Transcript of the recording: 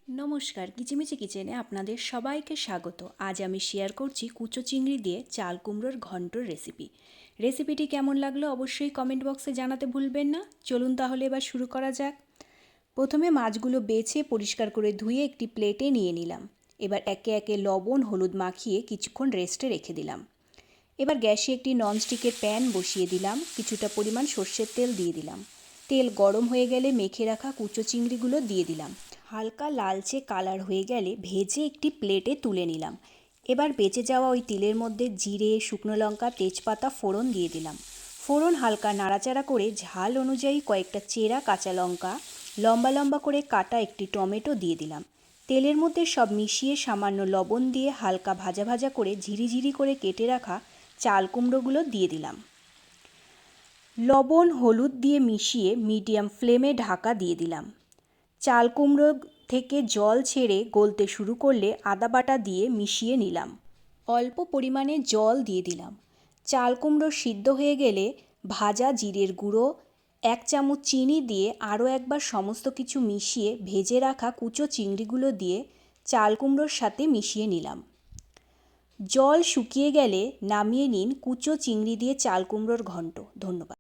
নমস্কার, কিচিমিচি কিচেনে আপনাদের সবাইকে স্বাগত। আজ আমি শেয়ার করছি কুচো চিংড়ি দিয়ে চাল কুমড়োর ঘন্টর রেসিপিটি কেমন লাগলো অবশ্যই কমেন্ট বক্সে জানাতে ভুলবেন না। চলুন তাহলে এবার শুরু করা যাক। প্রথমে মাছগুলো বেছে পরিষ্কার করে ধুয়ে একটি প্লেটে নিয়ে নিলাম। এবার একে একে লবণ হলুদ মাখিয়ে কিছুক্ষণ রেস্টে রেখে দিলাম। এবার গ্যাসে একটি ননস্টিকের প্যান বসিয়ে দিলাম, কিছুটা পরিমাণ সর্ষের তেল দিয়ে দিলাম। তেল গরম হয়ে গেলে মেখে রাখা কুচো চিংড়িগুলো দিয়ে দিলাম। হালকা লালচে কালার হয়ে গেলে ভেজে একটি প্লেটে তুলে নিলাম। এবার বেঁচে যাওয়া ওই তেলের মধ্যে জিরে, শুকনো লঙ্কা, তেজপাতা ফোড়ন দিয়ে দিলাম। ফোড়ন হালকা নাড়াচাড়া করে ঝাল অনুযায়ী কয়েকটা চেরা কাঁচা লঙ্কা, লম্বা লম্বা করে কাটা একটি টমেটো দিয়ে দিলাম। তেলের মধ্যে সব মিশিয়ে সামান্য লবণ দিয়ে হালকা ভাজা ভাজা করে ঝিরিঝিরি করে কেটে রাখা চাল কুমড়োগুলো দিয়ে দিলাম। লবণ হলুদ দিয়ে মিশিয়ে মিডিয়াম ফ্লেমে ঢাকা দিয়ে দিলাম। চাল কুমড়ো থেকে জল ছেড়ে গলতে শুরু করলে আদা বাটা দিয়ে মিশিয়ে নিলাম। অল্প পরিমাণে জল দিয়ে দিলাম। চাল কুমড়ো সিদ্ধ হয়ে গেলে ভাজা জিরের গুঁড়ো, 1 চামচ চিনি দিয়ে আরও একবার সমস্ত কিছু মিশিয়ে ভেজে রাখা কুচো চিংড়িগুলো দিয়ে চাল কুমড়োর সাথে মিশিয়ে নিলাম। জল শুকিয়ে গেলে নামিয়ে নিন কুচো চিংড়ি দিয়ে চাল কুমড়োর ঘন্ট। ধন্যবাদ।